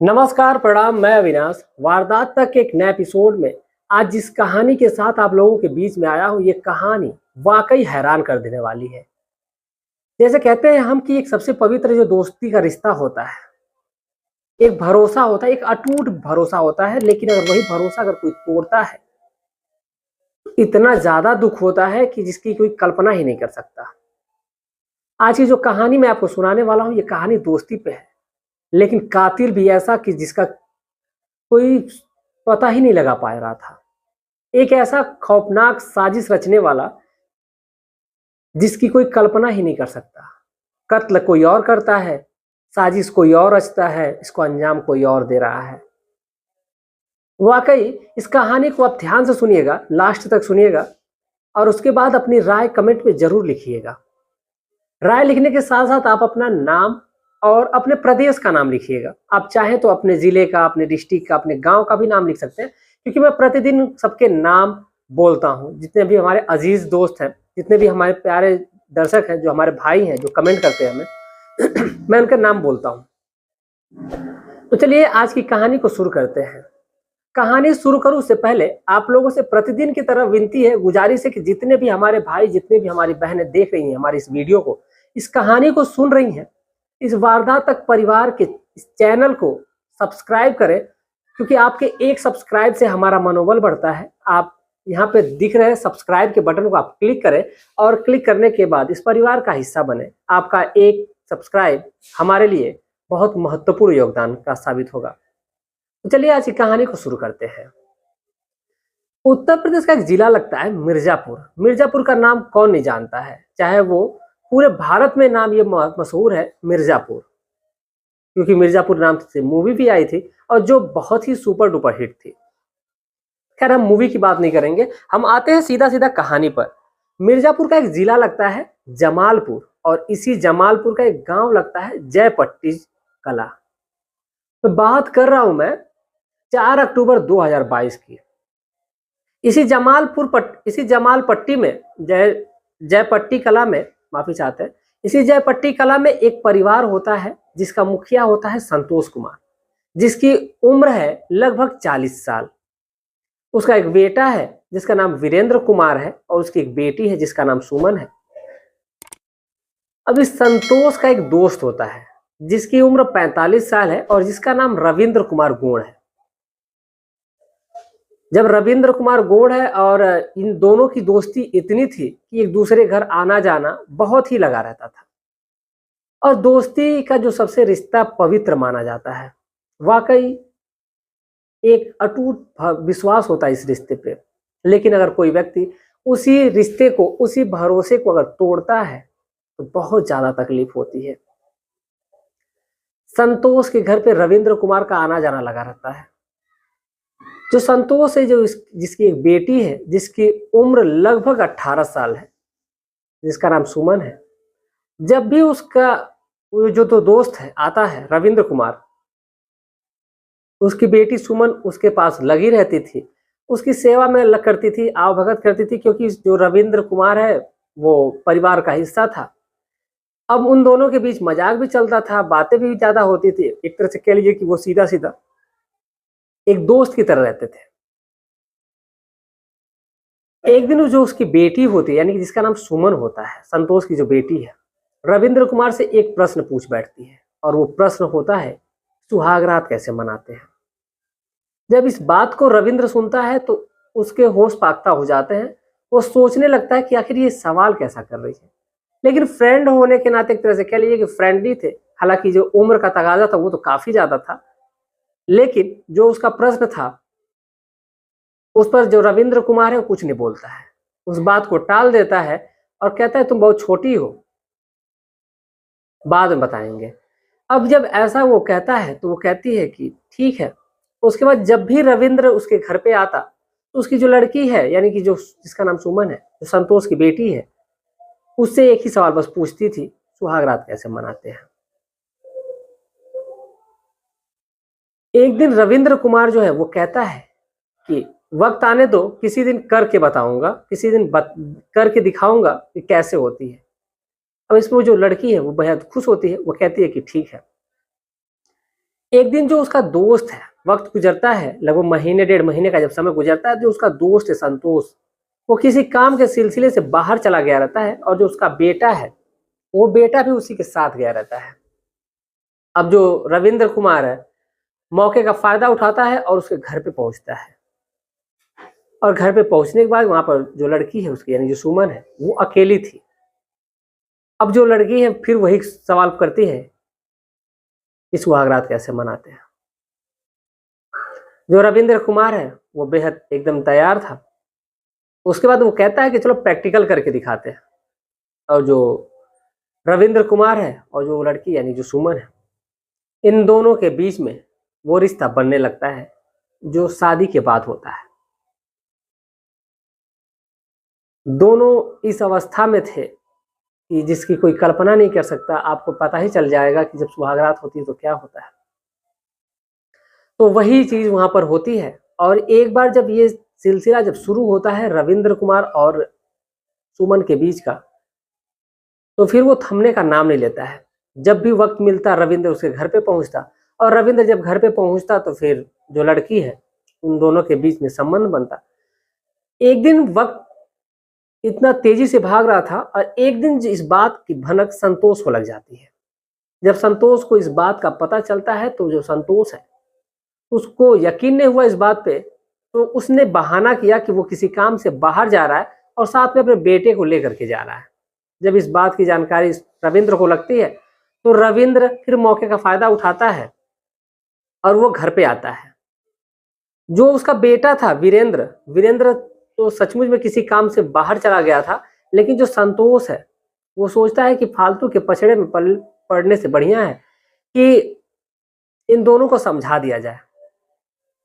नमस्कार, प्रणाम। मैं अविनाश वारदात तक के एक नए एपिसोड में आज जिस कहानी के साथ आप लोगों के बीच में आया हूँ, ये कहानी वाकई हैरान कर देने वाली है। जैसे कहते हैं हम कि एक सबसे पवित्र जो दोस्ती का रिश्ता होता है, एक भरोसा होता है, एक अटूट भरोसा होता है। लेकिन अगर वही भरोसा अगर कोई तोड़ता है, तो इतना ज्यादा दुख होता है कि जिसकी कोई कल्पना ही नहीं कर सकता। आज की जो कहानी मैं आपको सुनाने वाला हूँ, ये कहानी दोस्ती पे है, लेकिन कातिल भी ऐसा कि जिसका कोई पता ही नहीं लगा पा रहा था। एक ऐसा खौफनाक साजिश रचने वाला जिसकी कोई कल्पना ही नहीं कर सकता। कत्ल कोई और करता है, साजिश कोई और रचता है, इसको अंजाम कोई और दे रहा है। वाकई इस कहानी को आप ध्यान से सुनिएगा, लास्ट तक सुनिएगा, और उसके बाद अपनी राय कमेंट में जरूर लिखिएगा। राय लिखने के साथ साथ आप अपना नाम और अपने प्रदेश का नाम लिखिएगा। आप चाहें तो अपने जिले का, अपने डिस्ट्रिक्ट का, अपने गांव का भी नाम लिख सकते हैं, क्योंकि मैं प्रतिदिन सबके नाम बोलता हूं। जितने भी हमारे अजीज दोस्त हैं, जितने भी हमारे प्यारे दर्शक हैं, जो हमारे भाई हैं, जो कमेंट करते हैं हमें मैं उनका नाम बोलता हूं। तो चलिए आज की कहानी को शुरू करते हैं। कहानी शुरू करूं उससे पहले आप लोगों से प्रतिदिन की तरह विनती है, गुजारिश है कि जितने भी हमारे भाई, जितने भी हमारी बहनें देख रही हैं हमारी इस वीडियो को, इस कहानी को सुन रही हैं, इस वारदात तक परिवार के इस चैनल को सब्सक्राइब करें, क्योंकि आपके एक सब्सक्राइब से हमारा मनोबल बढ़ता है। आप यहाँ पे दिख रहे सब्सक्राइब के बटन को आप क्लिक करें, और क्लिक करने के बाद इस परिवार का हिस्सा बने। आपका एक सब्सक्राइब हमारे लिए बहुत महत्वपूर्ण योगदान का साबित होगा। तो चलिए आज की कहानी को शुरू करते हैं। उत्तर प्रदेश का एक जिला लगता है मिर्जापुर। मिर्जापुर का नाम कौन नहीं जानता है, चाहे वो पूरे भारत में नाम ये मशहूर है मिर्जापुर, क्योंकि मिर्जापुर नाम से मूवी भी आई थी और जो बहुत ही सुपर डुपर हिट थी। खैर हम मूवी की बात नहीं करेंगे, हम आते हैं सीधा सीधा कहानी पर। मिर्जापुर का एक जिला लगता है जमालपुर, और इसी जमालपुर का एक गांव लगता है जयपट्टी कला। तो बात कर रहा हूं मैं 4 अक्टूबर 2022 की। इसी जमालपट्टी में जयपट्टी कला में, माफी चाहते हैं, इसी जयपट्टी कला में एक परिवार होता है जिसका मुखिया होता है संतोष कुमार, जिसकी उम्र है लगभग 40 साल। उसका एक बेटा है जिसका नाम वीरेंद्र कुमार है, और उसकी एक बेटी है जिसका नाम सुमन है। अब इस संतोष का एक दोस्त होता है जिसकी उम्र 45 साल है और जिसका नाम रविंद्र कुमार गोड़ है। जब रविंद्र कुमार गोड़ है, और इन दोनों की दोस्ती इतनी थी कि एक दूसरे घर आना जाना बहुत ही लगा रहता था, और दोस्ती का जो सबसे रिश्ता पवित्र माना जाता है। वाकई एक अटूट विश्वास होता है इस रिश्ते पे। लेकिन अगर कोई व्यक्ति उसी रिश्ते को, उसी भरोसे को अगर तोड़ता है, तो बहुत ज्यादा तकलीफ होती है। संतोष के घर पे रविंद्र कुमार का आना जाना लगा रहता है। जो संतोष है, जिसकी एक बेटी है जिसकी उम्र लगभग 18 साल है, जिसका नाम सुमन है, जब भी उसका जो तो दोस्त है आता है रविंद्र कुमार, उसकी बेटी सुमन उसके पास लगी रहती थी, उसकी सेवा में करती थी, आवभगत करती थी, क्योंकि जो रविंद्र कुमार है वो परिवार का हिस्सा था। अब उन दोनों के बीच मजाक भी चलता था, बातें भी ज्यादा होती थी। एक तरह से कह लीजिए कि वो सीधा सीधा एक दोस्त की तरह रहते थे। एक दिन जो उसकी बेटी होती है, यानी कि जिसका नाम सुमन होता है, संतोष की जो बेटी है, रविंद्र कुमार से एक प्रश्न पूछ बैठती है, और वो प्रश्न होता है सुहागरात कैसे मनाते हैं। जब इस बात को रविंद्र सुनता है तो उसके होश पाक्ता हो जाते हैं। वो सोचने लगता है कि आखिर ये सवाल कैसा कर रही है। लेकिन फ्रेंड होने के नाते एक तरह से कह लीजिए कि फ्रेंडली थे। हालांकि जो उम्र का तगाजा था वो तो काफी ज्यादा था, लेकिन जो उसका प्रश्न था उस पर जो रविंद्र कुमार है वो कुछ नहीं बोलता है, उस बात को टाल देता है और कहता है तुम बहुत छोटी हो, बाद में बताएंगे। अब जब ऐसा वो कहता है तो वो कहती है कि ठीक है। उसके बाद जब भी रविंद्र उसके घर पे आता, तो उसकी जो लड़की है, यानी कि जो जिसका नाम सुमन है, जो संतोष की बेटी है, उससे एक ही सवाल बस पूछती थी, सुहागरात कैसे मनाते हैं। एक दिन रविंद्र कुमार जो है वो कहता है कि वक्त आने दो, किसी दिन करके बताऊंगा, किसी दिन करके दिखाऊंगा कि कैसे होती है। अब इसमें जो लड़की है वो बेहद खुश होती है, वो कहती है कि ठीक है। एक दिन जो उसका दोस्त है, वक्त गुजरता है, लगभग महीने 1.5 महीने का जब समय गुजरता है, जो उसका दोस्त है संतोष, वो किसी काम के सिलसिले से बाहर चला गया रहता है और जो उसका बेटा है, वो बेटा भी उसी के साथ गया रहता है। अब जो रविंद्र कुमार है, मौके का फायदा उठाता है और उसके घर पे पहुंचता है। और घर पे पहुंचने के बाद वहां पर जो लड़की है उसकी, यानी जो सुमन है, वो अकेली थी। अब जो लड़की है फिर वही सवाल करती है कि सुहागरात कैसे मनाते हैं। जो रविंद्र कुमार है वो बेहद एकदम तैयार था। उसके बाद वो कहता है कि चलो प्रैक्टिकल करके दिखाते हैं। और जो रविंद्र कुमार है और जो लड़की यानी जो सुमन है, इन दोनों के बीच में वो रिश्ता बनने लगता है जो शादी के बाद होता है। दोनों इस अवस्था में थे कि जिसकी कोई कल्पना नहीं कर सकता। आपको पता ही चल जाएगा कि जब सुहागरात होती है तो क्या होता है। तो वही चीज वहां पर होती है। और एक बार जब ये सिलसिला जब शुरू होता है रविंद्र कुमार और सुमन के बीच का, तो फिर वो थमने का नाम नहीं लेता है। जब भी वक्त मिलता रविंद्र उसके घर पे पहुंचता, और रविंद्र जब घर पे पहुंचता तो फिर जो लड़की है उन दोनों के बीच में संबंध बनता। एक दिन वक्त इतना तेजी से भाग रहा था और एक दिन इस बात की भनक संतोष को लग जाती है। जब संतोष को इस बात का पता चलता है तो जो संतोष है उसको यकीन नहीं हुआ इस बात पे, तो उसने बहाना किया कि वो किसी काम से बाहर जा रहा है और साथ में अपने बेटे को लेकर के जा रहा है। जब इस बात की जानकारी रविंद्र को लगती है तो रविंद्र फिर मौके का फायदा उठाता है और वो घर पे आता है। जो उसका बेटा था वीरेंद्र, वीरेंद्र तो सचमुच में किसी काम से बाहर चला गया था, लेकिन जो संतोष है वो सोचता है कि फालतू के पछड़े में पड़ने से बढ़िया है कि इन दोनों को समझा दिया जाए।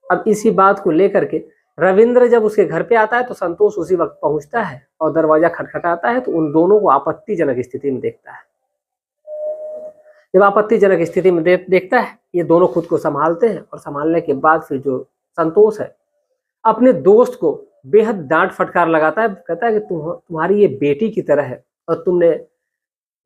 अब इसी बात को लेकर के रविंद्र जब उसके घर पे आता है तो संतोष उसी वक्त पहुंचता है और दरवाजा खटखटाता है तो उन दोनों को आपत्तिजनक स्थिति में देखता है। जब आपत्तिजनक स्थिति में देखता है, ये दोनों खुद को संभालते हैं और संभालने के बाद फिर जो संतोष है अपने दोस्त को बेहद डांट फटकार लगाता है। कहता है कि तुम्हारी ये बेटी की तरह है और तुमने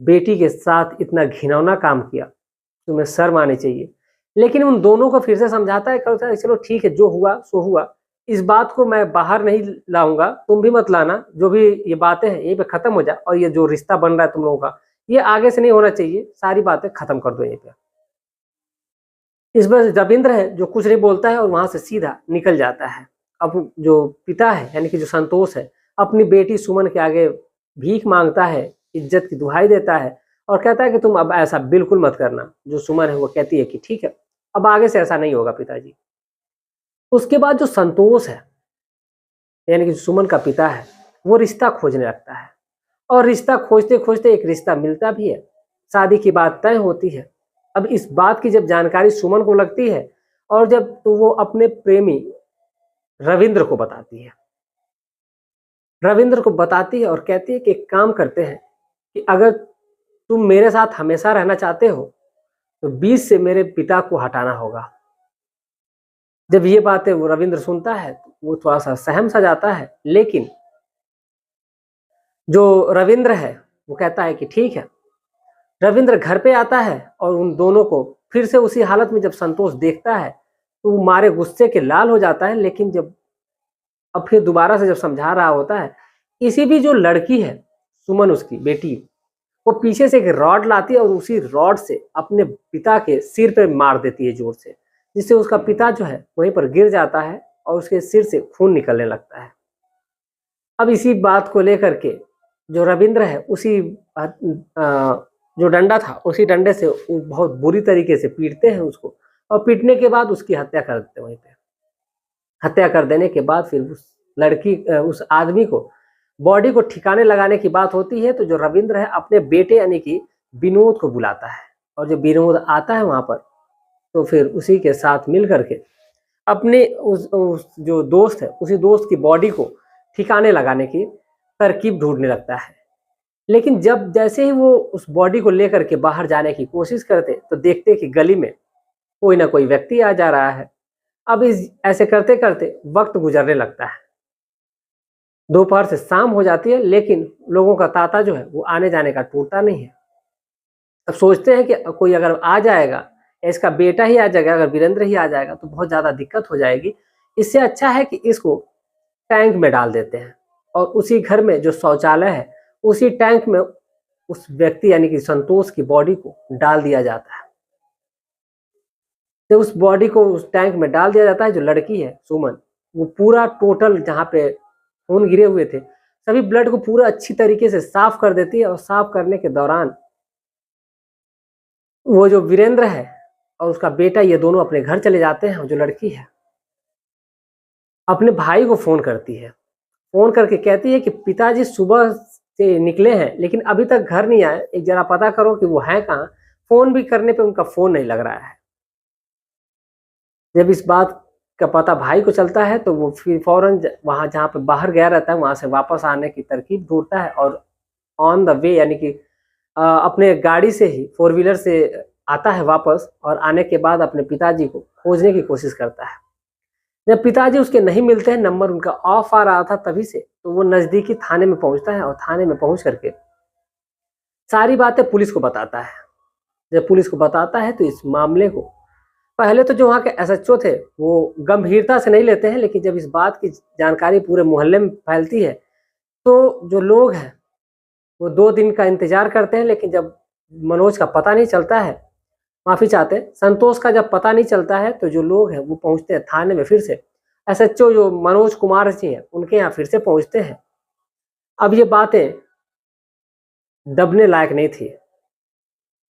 बेटी के साथ इतना घिनौना काम किया, तुम्हें शर्म आनी चाहिए। लेकिन उन दोनों को फिर से समझाता है, कहता है चलो ठीक है, जो हुआ सो हुआ, इस बात को मैं बाहर नहीं लाऊंगा, तुम भी मत लाना, जो भी ये बातें हैं यहीं पे खत्म हो जाए और ये जो रिश्ता बन रहा है तुम लोगों का ये आगे से नहीं होना चाहिए, सारी बातें खत्म कर दो यहीं पे। इस बार रविंद्र है जो कुछ नहीं बोलता है और वहां से सीधा निकल जाता है। अब जो पिता है यानी कि जो संतोष है अपनी बेटी सुमन के आगे भीख मांगता है, इज्जत की दुहाई देता है और कहता है कि तुम अब ऐसा बिल्कुल मत करना। जो सुमन है वो कहती है कि ठीक है, अब आगे से ऐसा नहीं होगा पिताजी। उसके बाद जो संतोष है यानी कि सुमन का पिता है वो रिश्ता खोजने लगता है और रिश्ता खोजते खोजते एक रिश्ता मिलता भी है, शादी की बात तय होती है। अब इस बात की जब जानकारी सुमन को लगती है और जब तो वो अपने प्रेमी रविंद्र को बताती है, रविंद्र को बताती है और कहती है कि एक काम करते हैं कि अगर तुम मेरे साथ हमेशा रहना चाहते हो तो बीच से मेरे पिता को हटाना होगा। जब ये बातें वो रविंद्र सुनता है तो वो थोड़ा सा सहम सा जाता है, लेकिन जो रविंद्र है वो कहता है कि ठीक है। रविंद्र घर पे आता है और उन दोनों को फिर से उसी हालत में जब संतोष देखता है तो वो मारे गुस्से के लाल हो जाता है। लेकिन जब अब फिर दोबारा से जब समझा रहा होता है, इसी भी जो लड़की है सुमन उसकी बेटी, वो पीछे से एक रॉड लाती है और उसी रॉड से अपने पिता के सिर पे मार देती है जोर से, जिससे उसका पिता जो है वहीं पर गिर जाता है और उसके सिर से खून निकलने लगता है। अब इसी बात को लेकर के जो रविंद्र है उसी जो डंडा था उसी डंडे से बहुत बुरी तरीके से पीटते हैं उसको और पीटने के बाद उसकी हत्या कर देते हैं वहीं पे। हत्या कर देने के बाद फिर उस लड़की उस आदमी को बॉडी को ठिकाने लगाने की बात होती है। तो जो रविंद्र है अपने बेटे यानी कि विनोद को बुलाता है और जब विनोद आता है वहां पर तो फिर उसी के साथ मिल करके अपने उस जो दोस्त है उसी दोस्त की बॉडी को ठिकाने लगाने की तरकीब ढूंढने लगता है। लेकिन जब जैसे ही वो उस बॉडी को लेकर के बाहर जाने की कोशिश करते तो देखते कि गली में कोई ना कोई व्यक्ति आ जा रहा है। अब इस ऐसे करते करते वक्त गुजरने लगता है, दोपहर से शाम हो जाती है, लेकिन लोगों का तांता जो है वो आने जाने का टूटता नहीं है। अब सोचते हैं कि कोई अगर आ जाएगा या इसका बेटा ही आ जाएगा, अगर वीरेंद्र ही आ जाएगा तो बहुत ज़्यादा दिक्कत हो जाएगी। इससे अच्छा है कि इसको टैंक में डाल देते हैं और उसी घर में जो शौचालय है उसी टैंक में उस व्यक्ति यानी कि संतोष की बॉडी को डाल दिया जाता है। जब उस बॉडी को उस टैंक में डाल दिया जाता है, जो लड़की है सुमन, वो पूरा टोटल जहाँ पे खून गिरे हुए थे सभी ब्लड को पूरा अच्छी तरीके से साफ कर देती है। और साफ करने के दौरान वो जो वीरेंद्र है और उसका बेटा, ये दोनों अपने घर चले जाते हैं। और जो लड़की है अपने भाई को फोन करती है, फोन करके कहती है कि पिताजी सुबह से निकले हैं लेकिन अभी तक घर नहीं आए, एक जरा पता करो कि वो हैं कहाँ। फोन भी करने पे उनका फोन नहीं लग रहा है। जब इस बात का पता भाई को चलता है तो वो फिर फौरन वहां जहाँ पे बाहर गया रहता है वहां से वापस आने की तरकीब ढूंढता है और ऑन द वे यानी कि अपने गाड़ी से ही 4 व्हीलर से आता है वापस। और आने के बाद अपने पिताजी को खोजने की कोशिश करता है। जब पिताजी उसके नहीं मिलते हैं, नंबर उनका ऑफ आ रहा था तभी से, तो वो नजदीकी थाने में पहुंचता है और थाने में पहुंच करके सारी बातें पुलिस को बताता है। जब पुलिस को बताता है तो इस मामले को पहले तो जो वहाँ के एसएचओ थे वो गंभीरता से नहीं लेते हैं, लेकिन जब इस बात की जानकारी पूरे मोहल्ले में फैलती है तो जो लोग हैं वो 2 दिन का इंतजार करते हैं। लेकिन जब मनोज का पता नहीं चलता है, माफी चाहते हैं, संतोष का जब पता नहीं चलता है तो जो लोग हैं वो पहुंचते हैं थाने में। फिर से एसएचओ जो मनोज कुमार जी हैं उनके यहाँ फिर से पहुंचते हैं। अब ये बातें दबने लायक नहीं थी।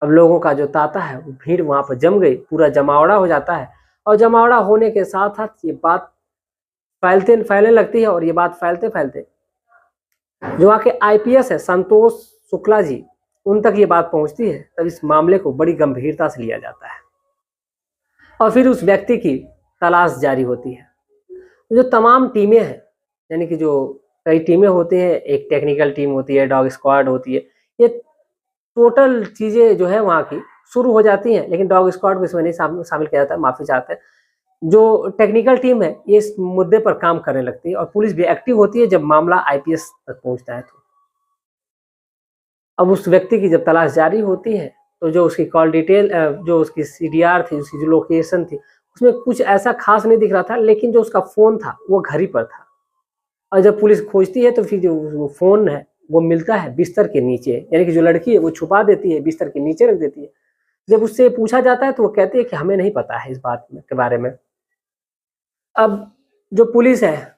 अब लोगों का जो तांता है वो भीड़ वहां पर जम गई, पूरा जमावड़ा हो जाता है। और जमावड़ा होने के साथ साथ ये बात फैलने लगती है। और ये बात फैलते फैलते जो वहाँ के आईपीएस है संतोष शुक्ला जी, उन तक ये बात पहुंचती है। तब इस मामले को बड़ी गंभीरता से लिया जाता है और फिर उस व्यक्ति की तलाश जारी होती है। जो तमाम टीमें हैं, यानी कि जो कई टीमें होती हैं, एक टेक्निकल टीम होती है, डॉग स्क्वाड होती है, ये टोटल चीजें जो है वहाँ की शुरू हो जाती हैं। लेकिन डॉग स्क्वाड को इसमें नहीं शामिल किया जाता है, माफी चाहते हैं। जो टेक्निकल टीम है ये इस मुद्दे पर काम करने लगती है और पुलिस भी एक्टिव होती है जब मामला आईपीएस तक पहुंचता है। तो अब उस व्यक्ति की जब तलाश जारी होती है तो जो उसकी कॉल डिटेल, जो उसकी सीडीआर थी, उसकी जो लोकेशन थी, उसमें कुछ ऐसा खास नहीं दिख रहा था। लेकिन जो उसका फोन था वो घर ही पर था। और जब पुलिस खोजती है तो फिर जो वो फोन है वो मिलता है बिस्तर के नीचे, यानी कि जो लड़की है वो छुपा देती है, बिस्तर के नीचे रख देती है। जब उससे पूछा जाता है तो वो कहती है कि हमें नहीं पता है इस बात के बारे में। अब जो पुलिस है,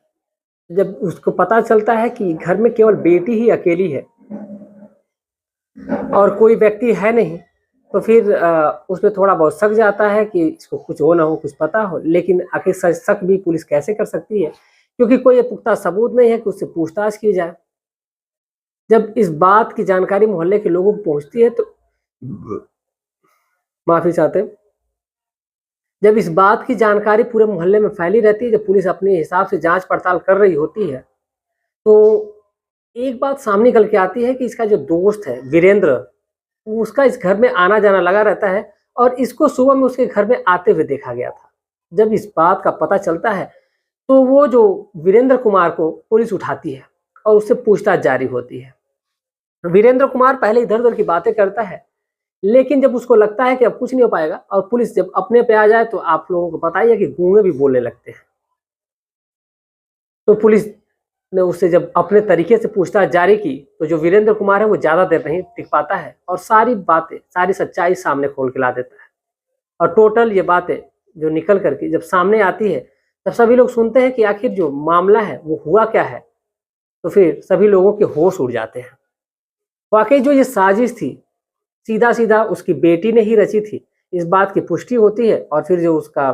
जब उसको पता चलता है कि घर में केवल बेटी ही अकेली है और कोई व्यक्ति है नहीं, तो फिर उसमें थोड़ा बहुत शक जाता है कि इसको कुछ हो ना हो, कुछ पता हो। लेकिन आखिर शक भी पुलिस कैसे कर सकती है, क्योंकि कोई पुख्ता सबूत नहीं है कि उससे पूछताछ की जाए। जब इस बात की जानकारी मोहल्ले के लोगों को पहुंचती है तो माफी चाहते, जब इस बात की जानकारी पूरे मोहल्ले में फैली रहती है, जब पुलिस अपने हिसाब से जांच पड़ताल कर रही होती है, तो एक बात सामने निकल के आती है कि इसका जो दोस्त है वीरेंद्र, उसका इस घर में आना जाना लगा रहता है और इसको सुबह में उसके घर में आते हुए देखा गया था। जब इस बात का पता चलता है तो वो जो वीरेंद्र कुमार को पुलिस उठाती है और उससे पूछताछ जारी होती है। वीरेंद्र कुमार पहले इधर उधर की बातें करता है, लेकिन जब उसको लगता है कि अब कुछ नहीं हो पाएगा और पुलिस जब अपने पे आ जाए तो आप लोगों को पता ही है कि गूंगे भी बोलने लगते हैं। तो पुलिस ने उससे जब अपने तरीके से पूछताछ जारी की तो जो वीरेंद्र कुमार है वो ज्यादा देर नहीं टिक पाता है और सारी बातें, सारी सच्चाई सामने खोल के ला देता है। और टोटल ये बातें जो निकल करके जब सामने आती है तब सभी लोग सुनते हैं कि आखिर जो मामला है वो हुआ क्या है। तो फिर सभी लोगों के होश उड़ जाते हैं। वाकई जो ये साजिश थी सीधा सीधा उसकी बेटी ने ही रची थी, इस बात की पुष्टि होती है। और फिर जो उसका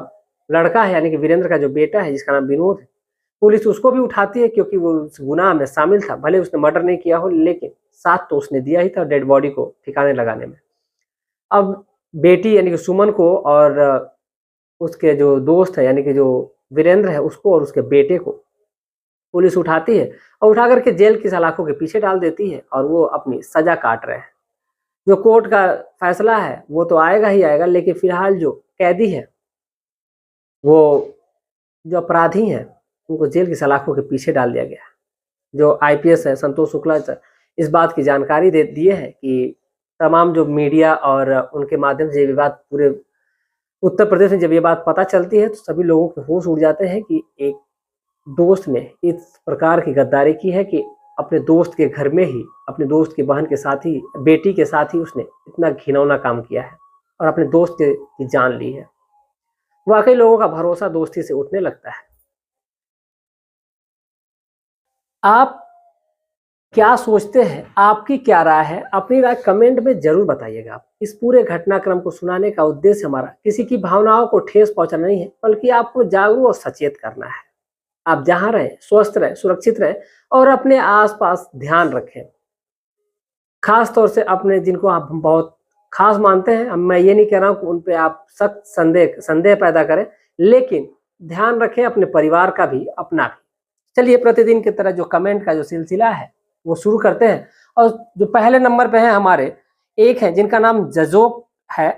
लड़का है यानी कि वीरेंद्र का जो बेटा है जिसका नाम विनोद है, पुलिस उसको भी उठाती है क्योंकि वो उस गुनाह में शामिल था। भले उसने मर्डर नहीं किया हो लेकिन साथ तो उसने दिया ही था डेड बॉडी को ठिकाने लगाने में। अब बेटी यानी कि सुमन को और उसके जो दोस्त है यानी कि जो वीरेंद्र है उसको और उसके बेटे को पुलिस उठाती है और उठा करके जेल की सलाखों के पीछे डाल देती है और वो अपनी सजा काट रहे हैं। जो कोर्ट का फैसला है वो तो आएगा ही आएगा, लेकिन फिलहाल जो कैदी है, वो जो अपराधी हैं, उनको जेल की सलाखों के पीछे डाल दिया गया। जो आईपीएस है संतोष शुक्ला सर इस बात की जानकारी दे दिए है कि तमाम जो मीडिया और उनके माध्यम से ये विवाद पूरे उत्तर प्रदेश में जब ये बात पता चलती है तो सभी लोगों के होश उड़ जाते हैं कि एक दोस्त ने इस प्रकार की गद्दारी की है कि अपने दोस्त के घर में ही, अपने दोस्त की बहन के साथ ही, बेटी के साथ ही उसने इतना घिनौना काम किया है और अपने दोस्त की जान ली है। वाकई लोगों का भरोसा दोस्ती से उठने लगता है। आप क्या सोचते हैं? आपकी क्या राय है? अपनी राय कमेंट में जरूर बताइएगा। आप इस पूरे घटनाक्रम को सुनाने का उद्देश्य हमारा किसी की भावनाओं को ठेस पहुंचाना नहीं है, बल्कि आपको जागरूक और सचेत करना है। आप जहां रहें स्वस्थ रहें, सुरक्षित रहें और अपने आसपास ध्यान रखें। खास तौर से अपने जिनको आप बहुत खास मानते हैं, मैं ये नहीं कह रहा हूं कि उन पे आप सख्त संदेह पैदा करें, लेकिन ध्यान रखें अपने परिवार का भी, अपना भी। चलिए प्रतिदिन की तरह जो कमेंट का जो सिलसिला है वो शुरू करते हैं। और जो पहले नंबर पे हैं हमारे, एक है जिनका नाम जजोक है,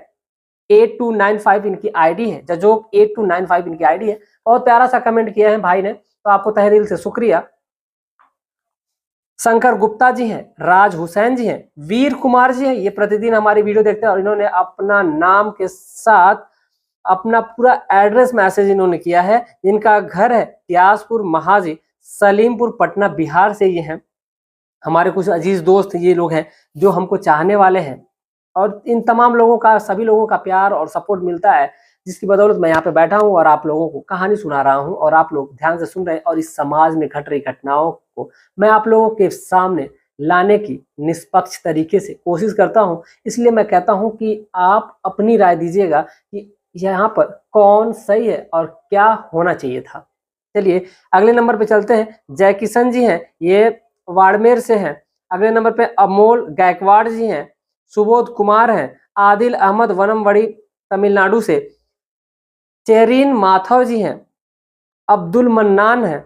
8295 इनकी आईडी है, जजोक 8295 इनकी आईडी है। बहुत प्यारा सा कमेंट किया है भाई ने, तो आपको तहे दिल से शुक्रिया। शंकर गुप्ता जी हैं, राज हुसैन जी हैं, वीर कुमार जी हैं, ये प्रतिदिन हमारी वीडियो देखते हैं और इन्होंने अपना नाम के साथ अपना पूरा एड्रेस मैसेज इन्होंने किया है। जिनका घर है त्यासपुर महाजी, सलीमपुर, पटना, बिहार से ये हैं। हमारे कुछ अजीज दोस्त ये लोग हैं जो हमको चाहने वाले हैं और इन तमाम लोगों का, सभी लोगों का प्यार और सपोर्ट मिलता है, जिसकी बदौलत मैं यहाँ पे बैठा हूँ और आप लोगों को कहानी सुना रहा हूँ और आप लोग ध्यान से सुन रहे हैं। और इस समाज में घट रही घटनाओं को मैं आप लोगों के सामने लाने की निष्पक्ष तरीके से कोशिश करता हूँ। इसलिए मैं कहता हूँ कि आप अपनी राय दीजिएगा कि यहाँ पर कौन सही है और क्या होना चाहिए था। चलिए अगले नंबर पे चलते हैं। जय किशन जी हैं, ये बाड़मेर से हैं। अगले नंबर पे अमोल गायकवाड़ जी हैं, सुबोध कुमार हैं, आदिल अहमद वनमवड़ी तमिलनाडु से, चेरीन माथव जी हैं, अब्दुल मन्नान हैं,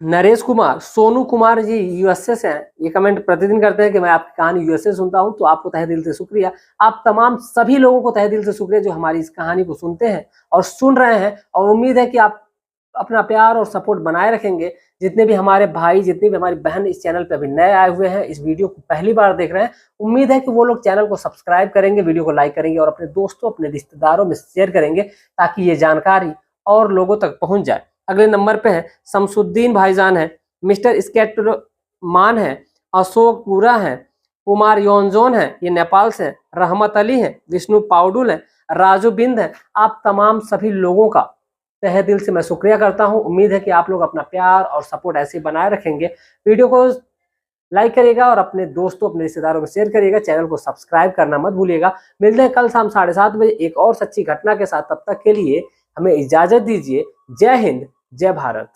नरेश कुमार, सोनू कुमार जी यूएसए से हैं। ये कमेंट प्रतिदिन करते हैं कि मैं आपकी कहानी यूएसए सुनता हूं, तो आपको तहे दिल से शुक्रिया। आप तमाम सभी लोगों को तहे दिल से शुक्रिया जो हमारी इस कहानी को सुनते हैं और सुन रहे हैं, और उम्मीद है कि आप अपना प्यार और सपोर्ट बनाए रखेंगे। जितने भी हमारे भाई, जितनी भी हमारी बहन इस चैनल पे अभी नए आए हुए हैं, इस वीडियो को पहली बार देख रहे हैं, उम्मीद है कि वो लोग चैनल को सब्सक्राइब करेंगे, वीडियो को लाइक करेंगे और अपने दोस्तों, अपने रिश्तेदारों में शेयर करेंगे, ताकि ये जानकारी और लोगों तक पहुंच जाए। अगले नंबर पे है शमसुद्दीन भाईजान है, मिस्टर स्केटमान है, अशोक पूरा है, कुमार योनजोन है, ये नेपाल से है, रहमत अली है, विष्णु पाउडुल है, राजू बिंद है। आप तमाम सभी लोगों का तहे दिल से मैं शुक्रिया करता हूं। उम्मीद है कि आप लोग अपना प्यार और सपोर्ट ऐसे बनाए रखेंगे। वीडियो को लाइक करिएगा और अपने दोस्तों, अपने रिश्तेदारों में शेयर करिएगा। चैनल को सब्सक्राइब करना मत भूलिएगा। मिलते हैं कल शाम 7:30 बजे एक और सच्ची घटना के साथ। तब तक के लिए हमें इजाजत दीजिए। जय हिंद, जय भारत।